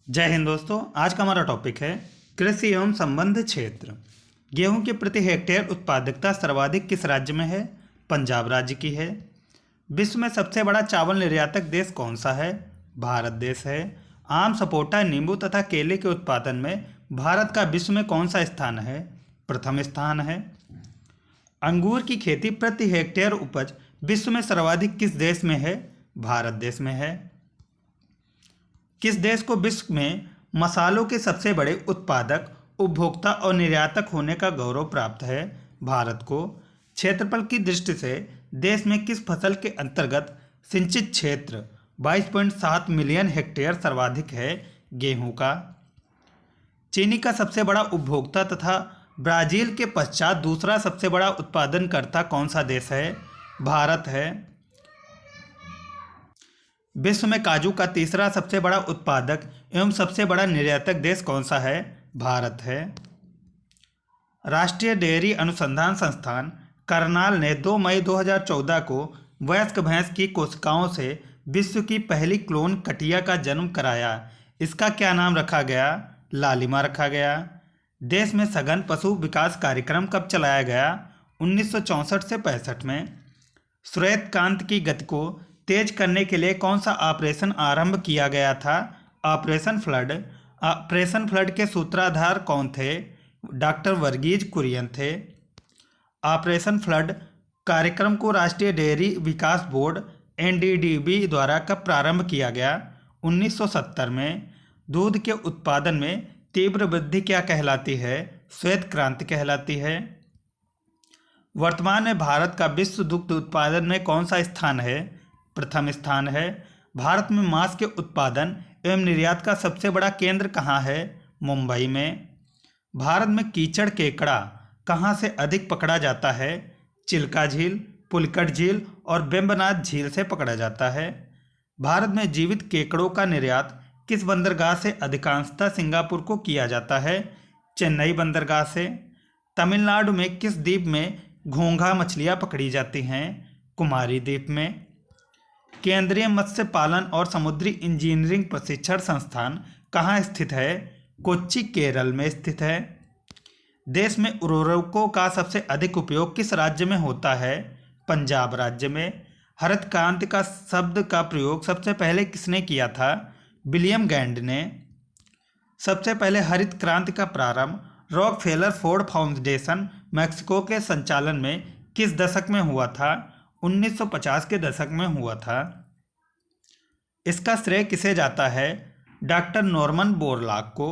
जय हिंद दोस्तों। आज का हमारा टॉपिक है कृषि एवं संबद्ध क्षेत्र। गेहूं की प्रति हेक्टेयर उत्पादकता सर्वाधिक किस राज्य में है? पंजाब राज्य की है। विश्व में सबसे बड़ा चावल निर्यातक देश कौन सा है? भारत देश है। आम, सपोटा, नींबू तथा केले के उत्पादन में भारत का विश्व में कौन सा स्थान है? प्रथम स्थान है। अंगूर की खेती प्रति हेक्टेयर उपज विश्व में सर्वाधिक किस देश में है? भारत देश में है। किस देश को विश्व में मसालों के सबसे बड़े उत्पादक, उपभोक्ता और निर्यातक होने का गौरव प्राप्त है? भारत को। क्षेत्रफल की दृष्टि से देश में किस फसल के अंतर्गत सिंचित क्षेत्र 22.7 मिलियन हेक्टेयर सर्वाधिक है? गेहूं का। चीनी का सबसे बड़ा उपभोक्ता तथा ब्राजील के पश्चात दूसरा सबसे बड़ा उत्पादनकर्ता कौन सा देश है? भारत है। विश्व में काजू का तीसरा सबसे बड़ा उत्पादक एवं सबसे बड़ा निर्यातक देश कौन सा है? भारत है। राष्ट्रीय डेयरी अनुसंधान संस्थान करनाल ने 2 मई 2014 को वयस्क भैंस की कोशिकाओं से विश्व की पहली क्लोन कटिया का जन्म कराया। इसका क्या नाम रखा गया? लालिमा रखा गया। देश में सघन पशु विकास कार्यक्रम कब चलाया गया? 1964 से 65 में। श्वेतक्रांति की गति को तेज करने के लिए कौन सा ऑपरेशन आरंभ किया गया था? Operation flood. ऑपरेशन फ्लड के सूत्रधार कौन थे? डॉक्टर वर्गीज कुरियन थे। ऑपरेशन फ्लड कार्यक्रम को राष्ट्रीय डेयरी विकास बोर्ड एनडीडीबी द्वारा कब प्रारंभ किया गया? 1970 में। दूध के उत्पादन में तीव्र वृद्धि क्या कहलाती है? श्वेत क्रांति कहलाती है। वर्तमान में भारत का विश्व दुग्ध उत्पादन में कौन सा स्थान है? प्रथम स्थान है। भारत में मांस के उत्पादन एवं निर्यात का सबसे बड़ा केंद्र कहाँ है? मुंबई में। भारत में कीचड़ केकड़ा कहाँ से अधिक पकड़ा जाता है? चिल्का झील, पुलिकट झील और वेम्बनाथ झील से पकड़ा जाता है। भारत में जीवित केकड़ों का निर्यात किस बंदरगाह से अधिकांशतः सिंगापुर को किया जाता है? चेन्नई बंदरगाह से। तमिलनाडु में किस द्वीप में घोंघा मछलियाँ पकड़ी जाती हैं? कुमारी द्वीप में। केंद्रीय मत्स्य पालन और समुद्री इंजीनियरिंग प्रशिक्षण संस्थान कहाँ स्थित है? कोच्चि, केरल में स्थित है। देश में उर्वरकों का सबसे अधिक उपयोग किस राज्य में होता है? पंजाब राज्य में। हरित क्रांति का शब्द का प्रयोग सबसे पहले किसने किया था? विलियम गैंड ने। सबसे पहले हरित क्रांति का प्रारंभ रॉकफेलर फोर्ड फाउंडेशन मैक्सिको के संचालन में किस दशक में हुआ था? 1950 के दशक में हुआ था। इसका श्रेय किसे जाता है? डॉक्टर नॉर्मन बोरलॉग को।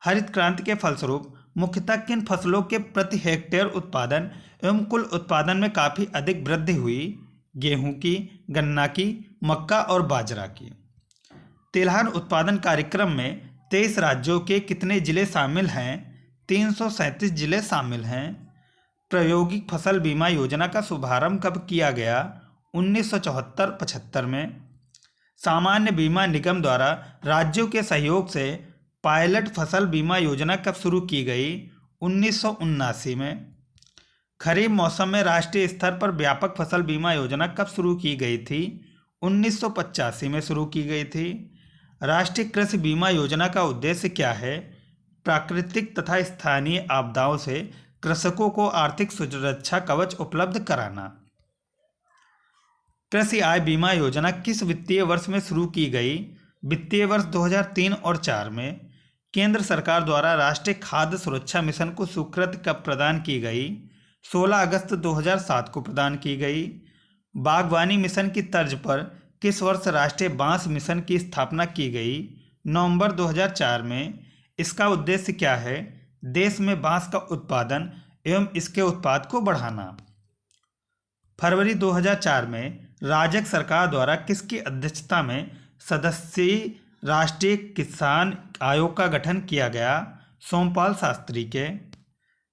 हरित क्रांति के फलस्वरूप मुख्यतः किन फसलों के प्रति हेक्टेयर उत्पादन एवं कुल उत्पादन में काफ़ी अधिक वृद्धि हुई? गेहूं की, गन्ना की, मक्का और बाजरा की। तिलहन उत्पादन कार्यक्रम में 23 राज्यों के कितने जिले शामिल हैं? 337 जिले शामिल हैं। प्रायोगिक फसल बीमा योजना का शुभारंभ कब किया गया? 1974-75 में। सामान्य बीमा निगम द्वारा राज्यों के सहयोग से पायलट फसल बीमा योजना कब शुरू की गई? 1979 में। खरीफ मौसम में राष्ट्रीय स्तर पर व्यापक फसल बीमा योजना कब शुरू की गई थी? 1985 में शुरू की गई थी। राष्ट्रीय कृषि बीमा योजना का उद्देश्य क्या है? प्राकृतिक तथा स्थानीय आपदाओं से कृषकों को आर्थिक सुरक्षा कवच उपलब्ध कराना। कृषि आय बीमा योजना किस वित्तीय वर्ष में शुरू की गई? वित्तीय वर्ष 2003 और 4 में। केंद्र सरकार द्वारा राष्ट्रीय खाद्य सुरक्षा मिशन को स्वीकृति कब प्रदान की गई? 16 अगस्त 2007 को प्रदान की गई। बागवानी मिशन की तर्ज पर किस वर्ष राष्ट्रीय बांस मिशन की स्थापना की गई? नवंबर 2004 में। इसका उद्देश्य क्या है? देश में बांस का उत्पादन एवं इसके उत्पाद को बढ़ाना। फरवरी 2004 में राजग सरकार द्वारा किसकी अध्यक्षता में सदस्यीय राष्ट्रीय किसान आयोग का गठन किया गया? सोमपाल शास्त्री के।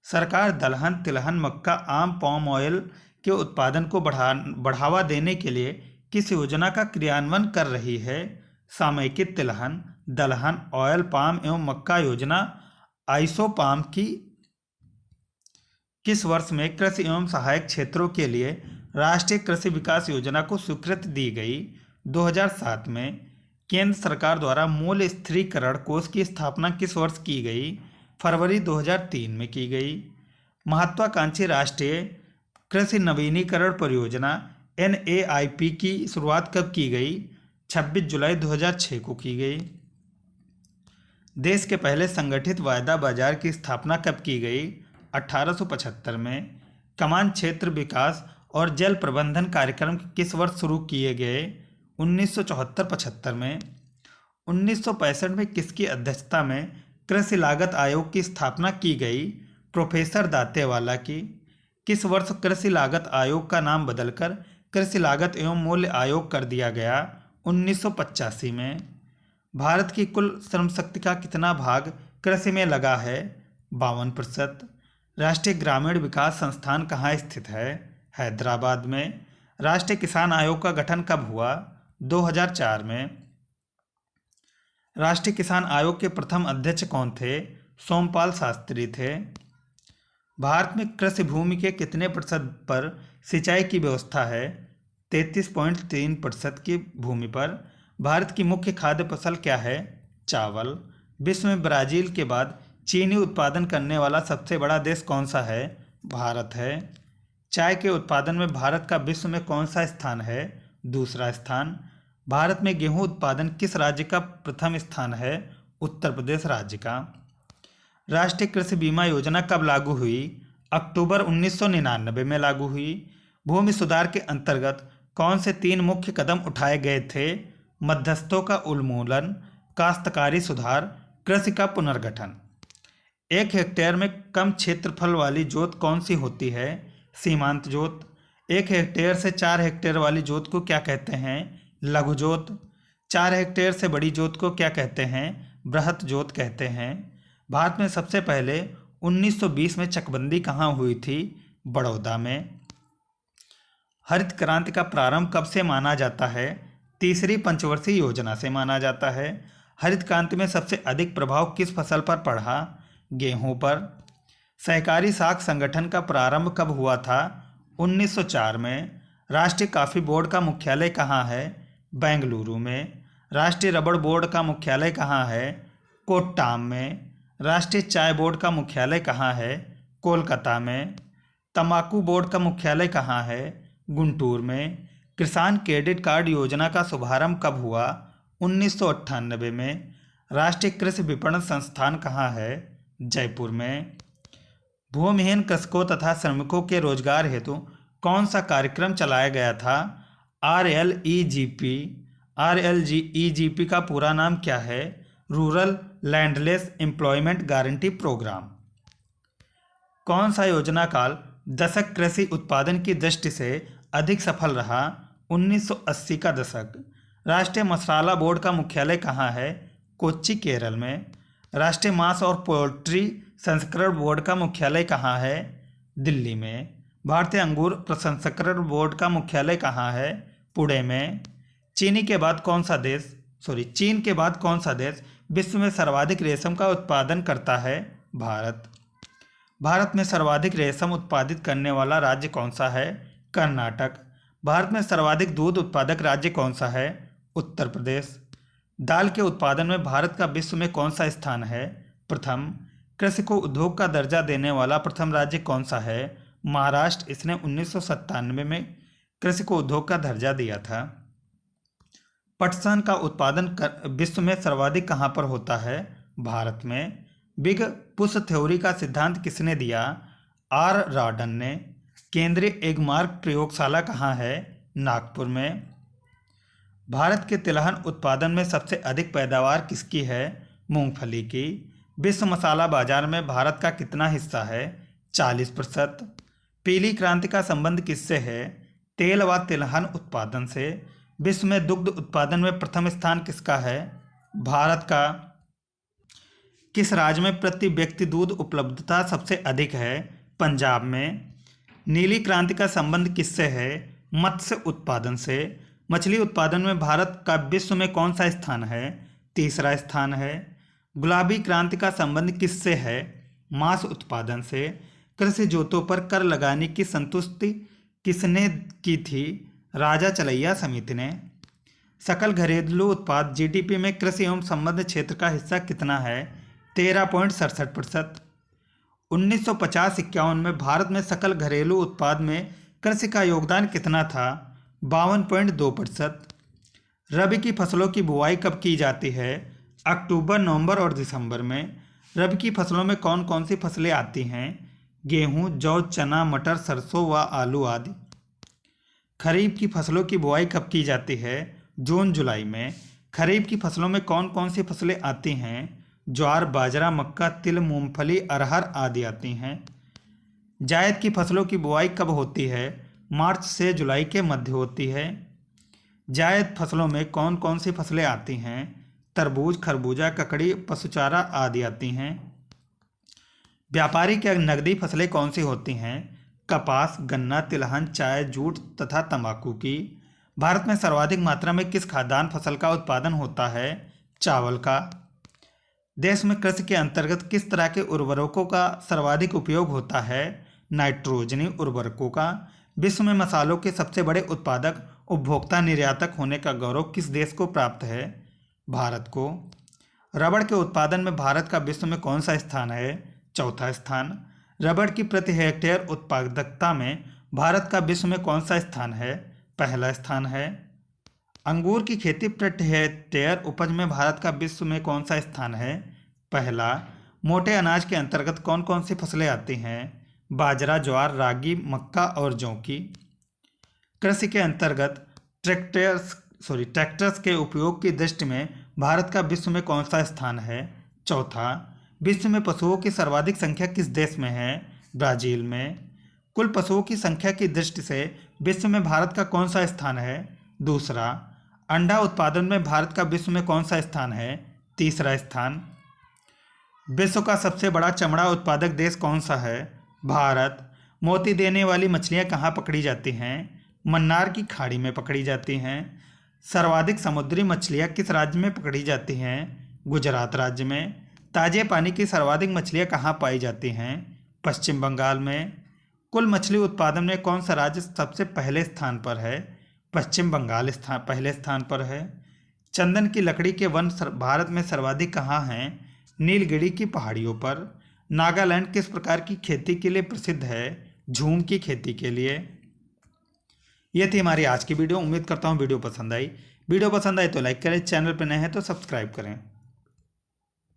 सरकार दलहन, तिलहन, मक्का, आम, पाम ऑयल के उत्पादन को बढ़ावा देने के लिए किस योजना का क्रियान्वयन कर रही है? सामयिक तिलहन, दलहन, ऑयल पाम एवं मक्का योजना आइसोपाम की। किस वर्ष में कृषि एवं सहायक क्षेत्रों के लिए राष्ट्रीय कृषि विकास योजना को स्वीकृति दी गई? 2007 में। केंद्र सरकार द्वारा मूल्य स्थिरीकरण कोष की स्थापना किस वर्ष की गई? फरवरी 2003 में की गई। महत्वाकांक्षी राष्ट्रीय कृषि नवीनीकरण परियोजना NAIP की शुरुआत कब की गई? 26 जुलाई 2006 को की गई। देश के पहले संगठित वायदा बाजार की स्थापना कब की गई? 1875 में। कमान क्षेत्र विकास और जल प्रबंधन कार्यक्रम किस वर्ष शुरू किए गए? 1974-75 में। 1965 में किसकी अध्यक्षता में कृषि लागत आयोग की स्थापना की गई? प्रोफेसर दांतेवाला की। किस वर्ष कृषि लागत आयोग का नाम बदलकर कृषि लागत एवं मूल्य आयोग कर दिया गया? 1985 में। भारत की कुल श्रम शक्ति का कितना भाग कृषि में लगा है? 52%। राष्ट्रीय ग्रामीण विकास संस्थान कहाँ स्थित है? हैदराबाद में। राष्ट्रीय किसान आयोग का गठन कब हुआ? 2004 में। राष्ट्रीय किसान आयोग के प्रथम अध्यक्ष कौन थे? सोमपाल शास्त्री थे। भारत में कृषि भूमि के कितने प्रतिशत पर सिंचाई की व्यवस्था है? 33.3% की भूमि पर। भारत की मुख्य खाद्य फसल क्या है? चावल। विश्व में ब्राजील के बाद चीनी उत्पादन करने वाला सबसे बड़ा देश कौन सा है? भारत है। चाय के उत्पादन में भारत का विश्व में कौन सा स्थान है? दूसरा स्थान। भारत में गेहूं उत्पादन किस राज्य का प्रथम स्थान है? उत्तर प्रदेश राज्य का। राष्ट्रीय कृषि बीमा योजना कब लागू हुई? अक्टूबर 1999 में लागू हुई। भूमि सुधार के अंतर्गत कौन से 3 मुख्य कदम उठाए गए थे? मध्यस्थों का उन्मूलन, काश्तकारी सुधार, कृषि का पुनर्गठन। 1 हेक्टेयर में कम क्षेत्रफल वाली जोत कौन सी होती है? सीमांत जोत। 1 हेक्टेयर से 4 हेक्टेयर वाली जोत को क्या कहते हैं? लघु जोत। 4 हेक्टेयर से बड़ी जोत को क्या कहते हैं? बृहत जोत कहते हैं। भारत में सबसे पहले 1920 में चकबंदी कहाँ हुई थी? बड़ौदा में। हरित क्रांति का प्रारंभ कब से माना जाता है? तीसरी पंचवर्षीय योजना से माना जाता है। हरित क्रांति में सबसे अधिक प्रभाव किस फसल पर पड़ा? गेहूं पर। सहकारी साख संगठन का प्रारंभ कब हुआ था? 1904 में। राष्ट्रीय कॉफी बोर्ड का मुख्यालय कहाँ है? बेंगलुरु में। राष्ट्रीय रबड़ बोर्ड का मुख्यालय कहाँ है? कोट्टाम में। राष्ट्रीय चाय बोर्ड का मुख्यालय कहाँ है? कोलकाता में। तंबाकू बोर्ड का मुख्यालय कहाँ है? गुंटूर में। किसान क्रेडिट कार्ड योजना का शुभारंभ कब हुआ? 1998 में। राष्ट्रीय कृषि विपणन संस्थान कहाँ है? जयपुर में। भूमिहीन कृषकों तथा श्रमिकों के रोजगार हेतु कौन सा कार्यक्रम चलाया गया था? RLEGP। RLEGP का पूरा नाम क्या है? Rural landless employment guarantee programme. कौन सा योजना काल दशक कृषि उत्पादन की दृष्टि से अधिक सफल रहा? 1980 का दशक। राष्ट्रीय मसाला बोर्ड का मुख्यालय कहाँ है? कोच्चि, केरल में। राष्ट्रीय मांस और पोल्ट्री संस्करण बोर्ड का मुख्यालय कहाँ है? दिल्ली में। भारतीय अंगूर प्रसंस्करण बोर्ड का मुख्यालय कहाँ है? पुणे में। चीन के बाद कौन सा देश विश्व में सर्वाधिक रेशम का उत्पादन करता है? भारत। भारत में सर्वाधिक रेशम उत्पादित करने वाला राज्य कौन सा है? कर्नाटक। भारत में सर्वाधिक दूध उत्पादक राज्य कौन सा है? उत्तर प्रदेश। दाल के उत्पादन में भारत का विश्व में कौन सा स्थान है? प्रथम। कृषि को उद्योग का दर्जा देने वाला प्रथम राज्य कौन सा है? महाराष्ट्र। इसने 1997 में कृषि को उद्योग का दर्जा दिया था। पटसन का उत्पादन विश्व में सर्वाधिक कहाँ पर होता है? भारत में। बिग पुश थ्योरी का सिद्धांत किसने दिया? R. रॉडन ने। केंद्रीय एगमार्क प्रयोगशाला कहाँ है? नागपुर में। भारत के तिलहन उत्पादन में सबसे अधिक पैदावार किसकी है? मूंगफली की। विश्व मसाला बाजार में भारत का कितना हिस्सा है? 40%। पीली क्रांति का संबंध किससे है? तेल व तिलहन उत्पादन से। विश्व में दुग्ध उत्पादन में प्रथम स्थान किसका है? भारत का। किस राज्य में प्रति व्यक्ति दूध उपलब्धता सबसे अधिक है? पंजाब में। नीली क्रांति का संबंध किससे है? मत्स्य उत्पादन से। मछली उत्पादन में भारत का विश्व में कौन सा स्थान है? तीसरा स्थान है। गुलाबी क्रांति का संबंध किससे है? मांस उत्पादन से। कृषि जोतों पर कर लगाने की संतुष्टि किसने की थी? राजा चलैया समिति ने। सकल घरेलू उत्पाद जीडीपी में कृषि एवं संबद्ध क्षेत्र का हिस्सा कितना है? 13.67%। 1950-51 में भारत में सकल घरेलू उत्पाद में कृषि का योगदान कितना था? 52.2%। रबी की फसलों की बुआई कब की जाती है? अक्टूबर, नवंबर और दिसंबर में। रबी की फसलों में कौन कौन सी फसलें आती हैं? गेहूं, जौ, चना, मटर, सरसों व आलू आदि। खरीफ की फसलों की बुआई कब की जाती है? जून, जुलाई में। खरीफ की फसलों में कौन कौन सी फसलें आती हैं? ज्वार, बाजरा, मक्का, तिल, मूंगफली, अरहर आदि आती हैं। जायद की फसलों की बुआई कब होती है? मार्च से जुलाई के मध्य होती है। जायद फसलों में कौन कौन सी फसलें आती हैं? तरबूज, खरबूजा, ककड़ी, पशुचारा आदि आती हैं। व्यापारिक या नकदी फसलें कौन सी होती हैं? कपास, गन्ना, तिलहन, चाय, जूट तथा तंबाकू की। भारत में सर्वाधिक मात्रा में किस खाद्यान्न फसल का उत्पादन होता है? चावल का। देश में कृषि के अंतर्गत किस तरह के उर्वरकों का सर्वाधिक उपयोग होता है? नाइट्रोजनी उर्वरकों का। विश्व में मसालों के सबसे बड़े उत्पादक, उपभोक्ता, निर्यातक होने का गौरव किस देश को प्राप्त है? भारत को। रबड़ के उत्पादन में भारत का विश्व में कौन सा स्थान है? चौथा स्थान। रबड़ की प्रति हेक्टेयर उत्पादकता में भारत का विश्व में कौन सा स्थान है? पहला स्थान है। अंगूर की खेती प्रति हेक्टेयर उपज में भारत का विश्व में कौन सा स्थान है? पहला। मोटे अनाज के अंतर्गत कौन कौन सी फसलें आती हैं? बाजरा, ज्वार, रागी, मक्का और जौ की। कृषि के अंतर्गत ट्रैक्टर्स के उपयोग की दृष्टि में भारत का विश्व में कौन सा स्थान है? चौथा। विश्व में पशुओं की सर्वाधिक संख्या किस देश में है? ब्राजील में। कुल पशुओं की संख्या की दृष्टि से विश्व में भारत का कौन सा स्थान है? दूसरा। अंडा उत्पादन में भारत का विश्व में कौन सा स्थान है? तीसरा स्थान। विश्व का सबसे बड़ा चमड़ा उत्पादक देश कौन सा है? भारत। मोती देने वाली मछलियाँ कहाँ पकड़ी जाती हैं? मन्नार की खाड़ी में पकड़ी जाती हैं। सर्वाधिक समुद्री मछलियाँ किस राज्य में पकड़ी जाती हैं? गुजरात राज्य में। ताजे पानी की सर्वाधिक मछलियाँ कहाँ पाई जाती हैं? पश्चिम बंगाल में। कुल मछली उत्पादन में कौन सा राज्य सबसे पहले स्थान पर है? पश्चिम बंगाल पहले स्थान पर है। चंदन की लकड़ी के वन भारत में सर्वाधिक कहाँ हैं? नीलगिरी की पहाड़ियों पर। नागालैंड किस प्रकार की खेती के लिए प्रसिद्ध है? झूम की खेती के लिए। ये थी हमारी आज की वीडियो। उम्मीद करता हूँ वीडियो पसंद आई। वीडियो पसंद आए तो लाइक करें, चैनल पर नए हैं तो सब्सक्राइब करें।